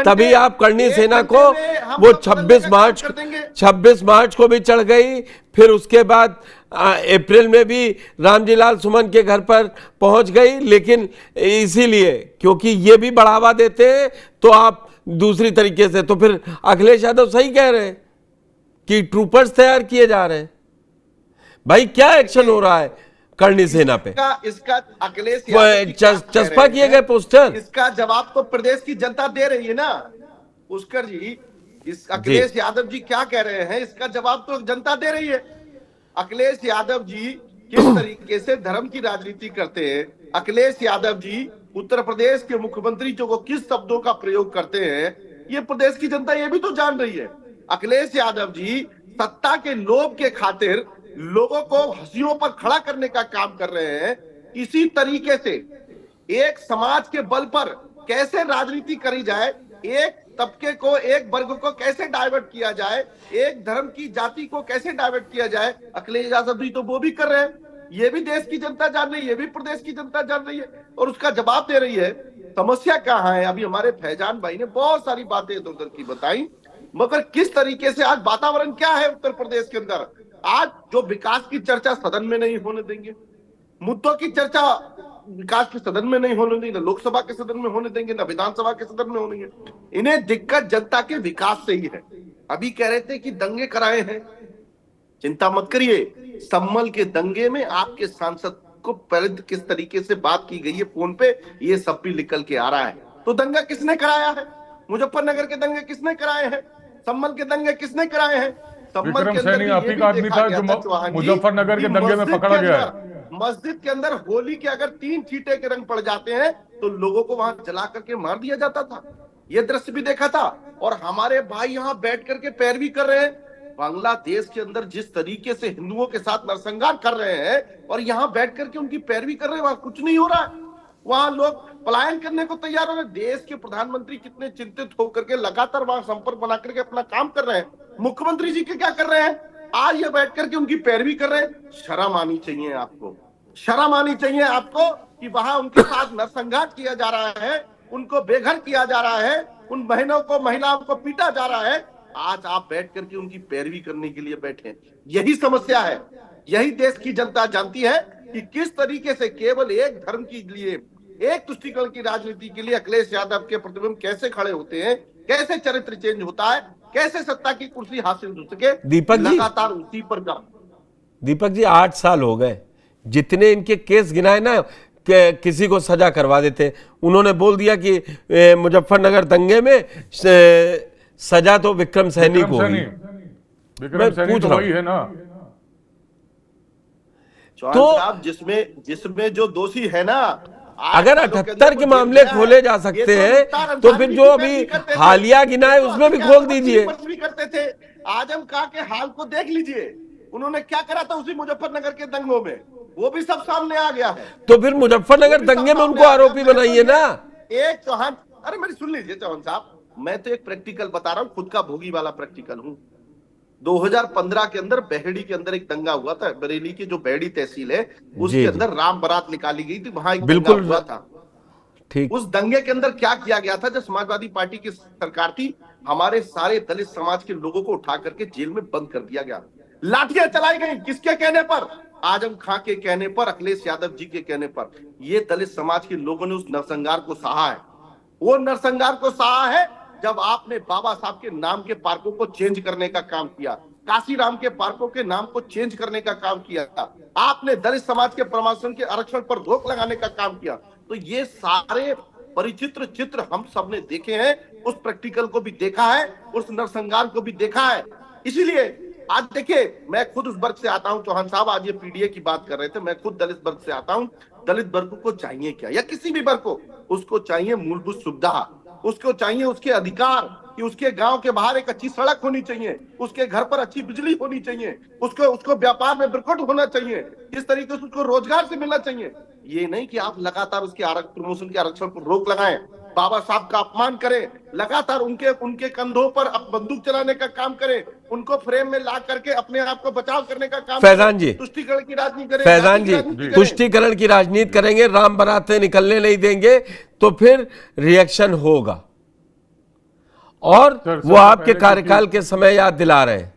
तभी आप करणी सेना को वो 26 मार्च को भी चढ़ गई, फिर उसके बाद अप्रैल में भी रामजीलाल सुमन के घर पर पहुंच गई। लेकिन इसीलिए क्योंकि ये भी बढ़ावा देते हैं तो आप दूसरी तरीके से, तो फिर अखिलेश यादव सही कह रहे हैं कि ट्रूपर्स तैयार किए जा रहे हैं। भाई क्या एक्शन हो रहा है करणी सेना पे? इसका अखिलेश चस्पा किए गए पोस्टर, इसका जवाब तो प्रदेश की जनता दे रही है ना पुष्कर जी। इस अखिलेश यादव जी क्या कह रहे हैं, इसका जवाब तो जनता दे रही है। अखिलेश यादव जी किस तरीके से धर्म की राजनीति करते हैं, अखिलेश यादव जी उत्तर प्रदेश के मुख्यमंत्री जो को किस शब्दों का प्रयोग करते हैं, ये प्रदेश की जनता ये भी तो जान रही है। अखिलेश यादव जी सत्ता के लोभ के खातिर लोगों को हंसियों पर खड़ा करने का काम कर रहे हैं। इसी तरीके से एक समाज के बल पर कैसे राजनीति करी जाए, एक तबके को, एक वर्ग को कैसे डाइवर्ट किया जाए, एक धर्म की जाति को कैसे डाइवर्ट किया जाए, अखिलेश यादव जी तो वो भी कर रहे हैं। ये भी देश की जनता जान रही है, ये भी प्रदेश की जनता जान रही है और उसका जवाब दे रही है। समस्या कहाँ है? अभी हमारे फैजान भाई ने बहुत सारी बातें इधर उधर की बताई, मगर किस तरीके से आज वातावरण क्या है उत्तर प्रदेश के अंदर? आज जो विकास की चर्चा सदन में नहीं होने देंगे, मुद्दों की चर्चा विकास के सदन में नहीं होने देंगे, न लोकसभा के सदन में होने देंगे, न विधानसभा के सदन में होने देंगे। इन्हें दिक्कत जनता के विकास से ही है। अभी कह रहे थे कि दंगे कराए हैं, चिंता मत करिए, सम्मल के दंगे में आपके सांसद को पहले किस तरीके से बात की गई है फोन पे, ये सब भी निकल के आ रहा है। तो दंगा किसने कराया है? मुजफ्फरनगर के दंगे किसने कराए हैं? सम्मल के दंगे किसने कराए हैं? विक्रम सैनी आप ही का आदमी था जो मुजफ्फरनगर के दंगे में पकड़ा गया है। मस्जिद के अंदर होली के अगर 3 छींटे के रंग पड़ जाते हैं तो लोगों को वहां जला करके मार दिया जाता था। ये दृश्य भी देखा था। और हमारे भाई यहाँ बैठ करके पैरवी कर रहे हैं। बांग्लादेश के अंदर जिस तरीके से हिंदुओं के साथ नरसंहार कर रहे हैं और यहाँ बैठ करके उनकी पैरवी कर रहे हैं, वहां कुछ नहीं हो रहा है। वहां लोग पलायन करने को तैयार हो रहे। देश के प्रधानमंत्री कितने चिंतित होकर के लगातार वहां संपर्क बना करके अपना काम कर रहे हैं। मुख्यमंत्री जी के क्या कर रहे हैं? आज ये बैठ करके उनकी पैरवी कर रहे हैं। शर्म आनी चाहिए आपको, शर्म आनी चाहिए आपको कि वहां उनके साथ नरसंहार किया जा रहा है, उनको बेघर किया जा रहा है, उन बहनों को, महिलाओं को पीटा जा रहा है। आज आप बैठ करके उनकी पैरवी करने के लिए बैठे। यही समस्या है। यही देश की जनता जानती है कि किस तरीके से केवल एक धर्म के लिए, एक तुष्टीकरण की राजनीति के लिए अखिलेश यादव के प्रतिबिंब कैसे खड़े होते हैं, कैसे चरित्र चेंज होता है, कैसे सत्ता की कुर्सी हासिल हो सके। दीपक जी, लगातार उसी पर दीपक जी 8 साल हो गए, जितने इनके केस गिनाए ना किसी को सजा करवा देते। उन्होंने बोल दिया कि मुजफ्फरनगर दंगे में सजा तो विक्रम सैनी को हुई। विक्रम सैनी तो वही है ना। तो जिसमें जो दोषी है ना, अगर 78 के मामले खोले जा सकते हैं तो फिर जो अभी हालिया गिना है उसमें भी खोल दीजिए। भी करते थे। आजम खां के हाल को देख लीजिए, उन्होंने क्या करा था उसी मुजफ्फरनगर के दंगों में, वो भी सब सामने आ गया है। तो फिर मुजफ्फरनगर दंगे में उनको आरोपी बनाइए ना। एक चौहान, अरे मेरी सुन लीजिए चौहान साहब, मैं तो एक प्रैक्टिकल बता रहा हूँ, खुद का भोगी वाला प्रैक्टिकल हूँ। 2015 के अंदर बेहड़ी के अंदर एक दंगा हुआ था। बरेली की जो बेहड़ी तहसील है उसके अंदर राम बारात निकाली गई थी, वहां एक दंगा हुआ था। ठीक, उस दंगे के अंदर क्या किया गया था? जब समाजवादी पार्टी की सरकार थी, हमारे सारे दलित समाज के लोगों को उठा करके जेल में बंद कर दिया गया। लाठियां चलाई गई, किसके कहने पर? आजम खां के कहने पर, अखिलेश यादव जी के कहने पर। ये दलित समाज के लोगों ने उस नरसंहार को सहा है। वो नरसंहार को सहा है जब आपने बाबा साहब के नाम के पार्कों को चेंज करने का काम किया, काशीराम के पार्कों के नाम को चेंज करने का काम किया, आपने दलित समाज के प्रमोशन के आरक्षण पर रोक लगाने का काम किया। तो ये सारे परिचित्र चित्र हम सब ने देखे हैं, उस प्रैक्टिकल को भी देखा है, उस नरसंहार को भी देखा है। इसीलिए आज देखिए, मैं खुद उस वर्ग से आता हूं। चौहान साहब आज ये पीडीए की बात कर रहे थे, मैं खुद दलित वर्ग से आता हूं। दलित वर्ग को चाहिए क्या, या किसी भी वर्ग को, उसको चाहिए मूलभूत सुविधा, उसको चाहिए उसके अधिकार, कि उसके गांव के बाहर एक अच्छी सड़क होनी चाहिए, उसके घर पर अच्छी बिजली होनी चाहिए, उसको व्यापार में बिरकट होना चाहिए, इस तरीके से उसको रोजगार से मिलना चाहिए। ये नहीं कि आप लगातार उसके प्रमोशन के आरक्षण पर रोक लगाएं, बाबा साहब का अपमान करें, लगातार उनके कंधों पर बंदूक चलाने का काम करें, उनको फ्रेम में ला करके अपने आप को बचाव करने का काम। फैजान जी, तुष्टीकरण की राजनीति करें। फैजान जी, तुष्टीकरण की राजनीति करेंगे, राम बारातें निकलने नहीं देंगे, तो फिर रिएक्शन होगा। और सर, वो सबसे आपके पहले कार्यकाल के समय याद दिला रहे हैं।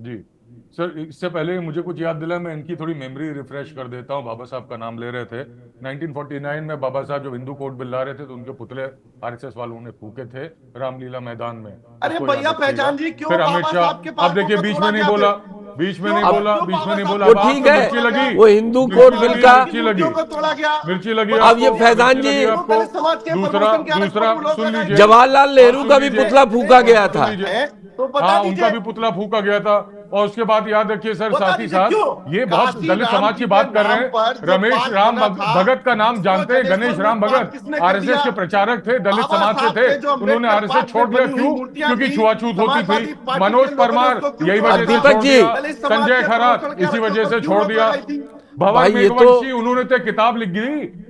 जी सर, इससे पहले मुझे कुछ याद दिला, मैं इनकी थोड़ी मेमोरी रिफ्रेश कर देता हूँ। बाबा साहब का नाम ले रहे थे। 1949 में बाबा साहब जब हिंदू कोड बिल ला रहे थे तो उनके पुतले आरएसएस वालों ने फूके थे रामलीला मैदान में। अरे उसको भैया याद रखिएगा। पहचान जी, क्यों फिर बाबा अमित साहब के शाह, अब देखिए पार्कों को बीच तोड़ा में नहीं गया बोला, फिर? बीच में क्यों- नहीं बोला, क्यों बीच में बाबा नहीं साहब बोला। वो अब आपको ठीक है, मिर्ची लगी, वो हिंदू मिर्ची कोड लगी, बिल का मिर्ची लगी, को तोड़ा गया। मिर्ची लगी अब ये आपको, फैजान मिर्ची लगी जी, आपको। दलित समाज के दूसरा प्रमोशन के आधार पर दूसरा वो लोग सुन लगाए। लीजिए, जवाहरलाल नेहरू सुन का भी लीजिए, पुतला फूका गया सुन था। लीजिए। है, तो बता हाँ, दीजिए। उनका भी पुतला फूका गया था। और उसके बाद याद रखिए सर, बता साथ ही दीजिए साथ क्यों? ये बहुत काशी दलित राम समाज जी की के बात कर रहे नाम पर हैं। जो रमेश पार्क राम बना था, भगत का नाम उसको जानते हैं, गणेश्वर गणेश में राम पार्क भगत किसने कर आरएसएस दिया? के प्रचारक थे, दलित बाबा समाज से साहब थे। के जो उन्होंने अम्बेडकर आरएसएस पार्क छोड़ में दिया। बनी हुई क्यों? मूर्तियां क्योंकि थी, छुआछूत होती समाजवादी थी। पार्टी मनोज के लोगों ने परमार उसको क्यों यही तोड़ा वजह से था? दीपक छोड़ जी, दिया। दलित समाज संजय के खरात प्रमोशन के इसी आधार वजह पर से क्यों छोड़ रोक दिया। लगाई थी? भंवर भाई ये मेघवंशी, तो उन्होंने तो किताब लिख दी।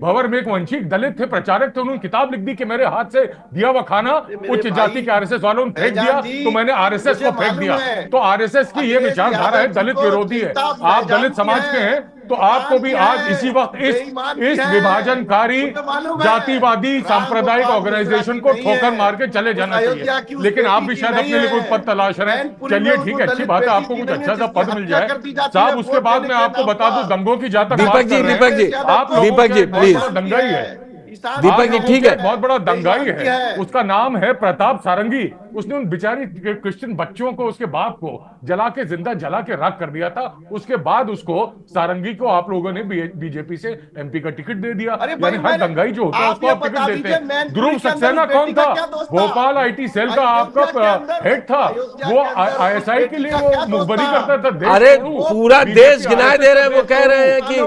भंवर मेघवंशी दलित थे, प्रचारक थे, उन्होंने किताब लिख दी कि मेरे हाथ से दिया हुआ खाना मेरे उच्च भाई, जाति के आरएसएस वालों ने फेंक दिया, फैजान जी, तो मैंने आरएसएस मुझे को फेंक मालूम दिया। है तो आरएसएस की ये अखिलेश विचारधारा यादव है, जी दलित को विरोधी है। चिंता आप फैजान दलित की समाज के है, हैं तो आपको तूफान भी की आज है, इसी वक्त बेईमान की इस है। विभाजनकारी मुझे मालूम है जातिवादी राम सांप्रदायिक गोपाल ऑर्गेनाइजेशन मिश्रा को की नहीं ठोकर है, मार के चले उस जाना अयोध्या चाहिए। की उस लेकिन आप बेटी भी की शायद नहीं अपने लिए कोई है। पद तलाश रहे हैं। मैनपुरी में चलिए उस ठीक है, अच्छी दलित बात है, बेटी आपको की कुछ नहीं है अच्छा सा जिसकी पद मिल हत्या जाए कर दी जाती साहब। है उसके वोट बाद देने मैं के आपको नाम बता दूं, पर। दंगों की जहां तक दीपक बात जी, कर रहे दीपक जी, हैं, आप लोगों दीपक के जी, बहुत प्लीज। बड़ा दंगाई है। दीपक जी, ठीक है। बहुत बड़ा दंगाई बेईमान है, उसका नाम है प्रताप सारंगी। उसने उन बेचारी क्रिश्चियन बच्चों को, उसके बाप को जला के, जिंदा जला के राख कर दिया था। उसके बाद उसको, सारंगी को, आप लोगों ने बीजेपी से एमपी का टिकट दे दिया। अरे भाई, यानी हर मैंने- दंगाई जो होता है आप उसको ये आप टिकट बता देते दीजिए, हैं। मैनपुरी ध्रुव के अंदर सक्सेना उस बेटी कौन का था? क्या दोस्त था? भोपाल आईटी सेल का अयोध्या के आपका अंदर- हेड था। अयोध्या वो के अंदर उस आईएसआई के बेटी लिए का वो क्या दोस्त मुखबरी था? करता था। देश अरे छोड़ू, पूरा बीजेपी देश गिनाए दे रहे हैं, वो कह रहे हैं कि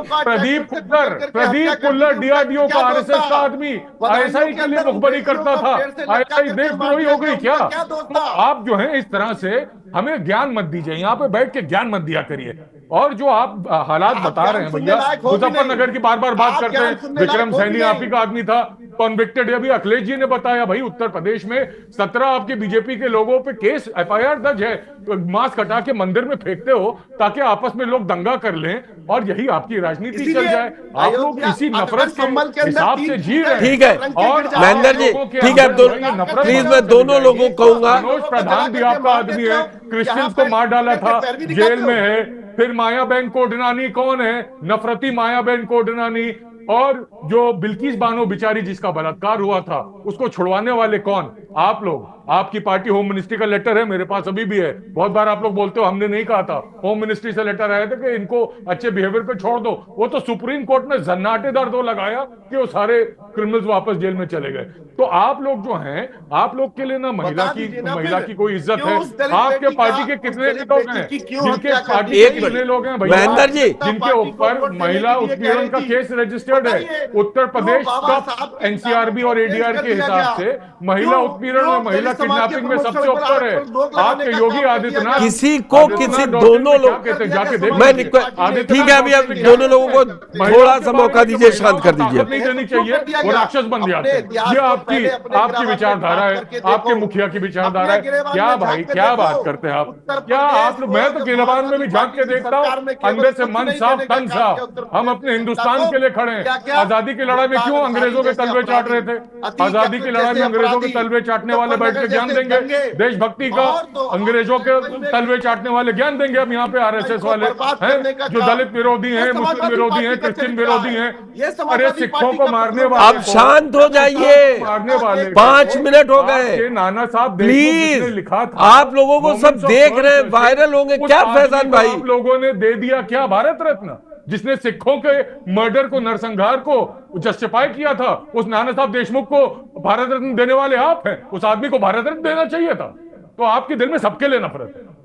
प्रदीप कुल्लर डीआरडीओ का आरएसएस का आदमी आईएसआई के लिए मुखबरी करता था। आईएसआई देशद्रोही हो गई क्या? तो आप जो है इस तरह से हमें ज्ञान मत दीजिए, यहाँ पे बैठ के ज्ञान मत दिया करिए। और जो आप हालात बता रहे हैं भैया, मुजफ्फरनगर की बार बार बात करते हैं। विक्रम सैनी आप ही का आदमी था, कॉन्विक्टेड। अभी अखिलेश जी ने बताया भाई, उत्तर प्रदेश में 17 आपके बीजेपी के लोगों पे केस, एफआईआर दर्ज है। तो मास्क हटा के मंदिर में फेंकते हो ताकि आपस में लोग दंगा कर लें और यही आपकी राजनीति चल जाए। आप लोग इसी नफरत के हिसाब से जी रहे हैं। ठीक है और महेंद्र जी, ठीक है, प्लीज मैं दोनों लोगों को कहूंगा। मनोज प्रधान भी आपका आदमी है, क्रिश्चियंस को मार डाला था, जेल में है। फिर मायाबेन कोडनानी कौन है? नफरती मायाबेन कोडनानी। और जो बिल्किस बानो बिचारी जिसका बलात्कार हुआ था, उसको छुड़वाने वाले कौन? आप लोग। आपकी पार्टी होम मिनिस्ट्री का लेटर है, मेरे पास अभी भी है। बहुत बार आप लोग बोलते हो हमने नहीं कहा था। होम मिनिस्ट्री से लेटर आया था कि इनको अच्छे बिहेवियर पे छोड़ दो। वो तो सुप्रीम कोर्ट ने जन्नाटेदार दो लगाया कि वो सारे क्रिमिनल्स वापस जेल में चले गए। तो आप लोग जो हैं, आप लोग के लिए ना महिला की कोई इज्जत है? आपके पार्टी के कितने लोग हैं जिनके पार्टी के कितने लोग हैं भैया महेंद्र जी, जिनके ऊपर महिला उत्पीड़न का केस रजिस्टर्ड है? उत्तर प्रदेश टॉप एनसीआरबी और एडीआर के हिसाब से महिला उत्पीड़न और महिला किडनैपिंग में सबसे ऊपर है। आपके योगी आदित्यनाथ, किसी को किसी दोनों लोग, जाके देख मैं लीजिए। ठीक है, अभी आप दोनों लोगों को थोड़ा सा मौका दीजिए, शांत कर दीजिए। नहीं देनी चाहिए, वो राक्षस बन जाते हैं। ये आपकी विचारधारा है, आपके मुखिया की विचारधारा है। क्या भाई, क्या बात करते हैं आप? क्या आप लोग, मैं तो गिरबान में भी झांक के देखता हूँ, अंदर से मन साफ तन साफ। हम अपने हिंदुस्तान के लिए खड़े हैं। आजादी की लड़ाई में क्यों अंग्रेजों के तलवे चाट रहे थे? आजादी की लड़ाई में अंग्रेजों के तलवे चाटने वाले बैठ के ज्ञान देंगे देशभक्ति का। अंग्रेजों के तलवे चाटने वाले ज्ञान देंगे अब यहाँ पे आरएसएस वाले हैं, जो दलित विरोधी हैं, मुस्लिम विरोधी हैं, क्रिश्चियन विरोधी हैं। अरे सिखों को मारने वाले, आप शांत हो जाइए, मारने वाले 5 मिनट हो गए नाना साहब प्लीज। लिखा था, आप लोगों को सब देख रहे हैं, वायरल होंगे क्या फैजान भाई? आप लोगों ने दे दिया क्या भारत रत्न? जिसने सिखों के मर्डर को, नरसंहार को जस्टिफाई किया था, उस नाना साहब देशमुख को भारत रत्न देने वाले आप हैं। उस आदमी को भारत रत्न देना चाहिए था। तो आपके दिल में सबके लिए नफरत है।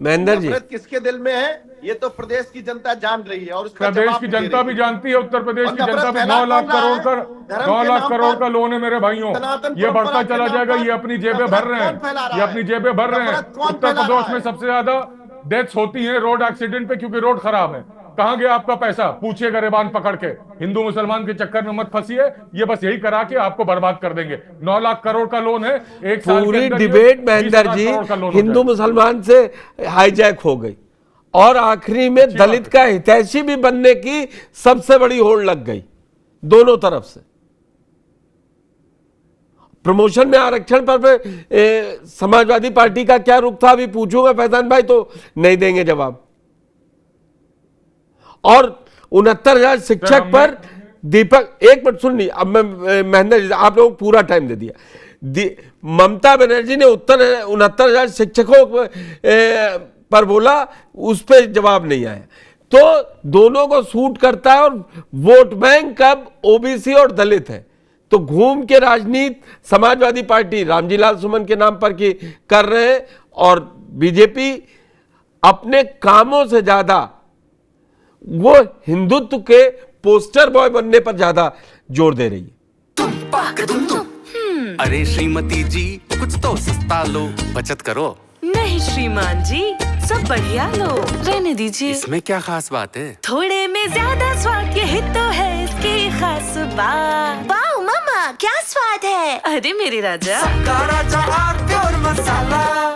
महेंद्र जी, किसके दिल में है ये तो प्रदेश की जनता जान रही है, और प्रदेश की जनता भी जानती है, उत्तर प्रदेश की जनता भी। 9 लाख करोड़ का 9 लाख करोड़ का लोन है मेरे भाइयों। ये बढ़ता चला जाएगा। ये अपनी जेबें भर रहे हैं, ये अपनी जेबें भर रहे हैं। उत्तर प्रदेश में सबसे ज्यादा डेथ्स होती हैं रोड एक्सीडेंट पे, क्योंकि रोड खराब है। कहां गया आपका पैसा? पूछिए गरेबान पकड़ के। हिंदू मुसलमान के चक्कर में मत फंसिए, ये बस यही करा के आपको बर्बाद कर देंगे। 9 लाख करोड़ का लोन है, एक साल के पूरी अंदर डिबेट महेंद्र जी हिंदू मुसलमान से हाईजैक हो गई और आखिरी में दलित का हितैषी भी बनने की सबसे बड़ी होड़ लग गई दोनों तरफ से। प्रमोशन में आरक्षण पर समाजवादी पार्टी का क्या रुख था, अभी पूछूंगा फैजान भाई तो नहीं देंगे जवाब। और 69,000 शिक्षक पर दीपक, एक मिनट सुन ली, अब मैं महेंद्र, आप लोगों को पूरा टाइम दे दिया। ममता बनर्जी ने 69,000 शिक्षकों पर बोला, उस पर जवाब नहीं आया। तो दोनों को सूट करता है, और वोट बैंक अब ओबीसी और दलित है। तो घूम के राजनीति समाजवादी पार्टी रामजी लाल सुमन के नाम पर की कर रहे हैं, और बीजेपी अपने कामों से ज्यादा वो हिंदुत्व के पोस्टर बॉय बनने पर ज्यादा जोर दे रही है। अरे श्रीमती जी, कुछ तो सस्ता लो, बचत करो। नहीं श्रीमान जी, सब बढ़िया लो, रहने दीजिए। इसमें क्या खास बात है? थोड़े में ज्यादा स्वाद, यही तो है इसकी खास बात। वाह मामा, क्या स्वाद है। अरे मेरे राजा, राजा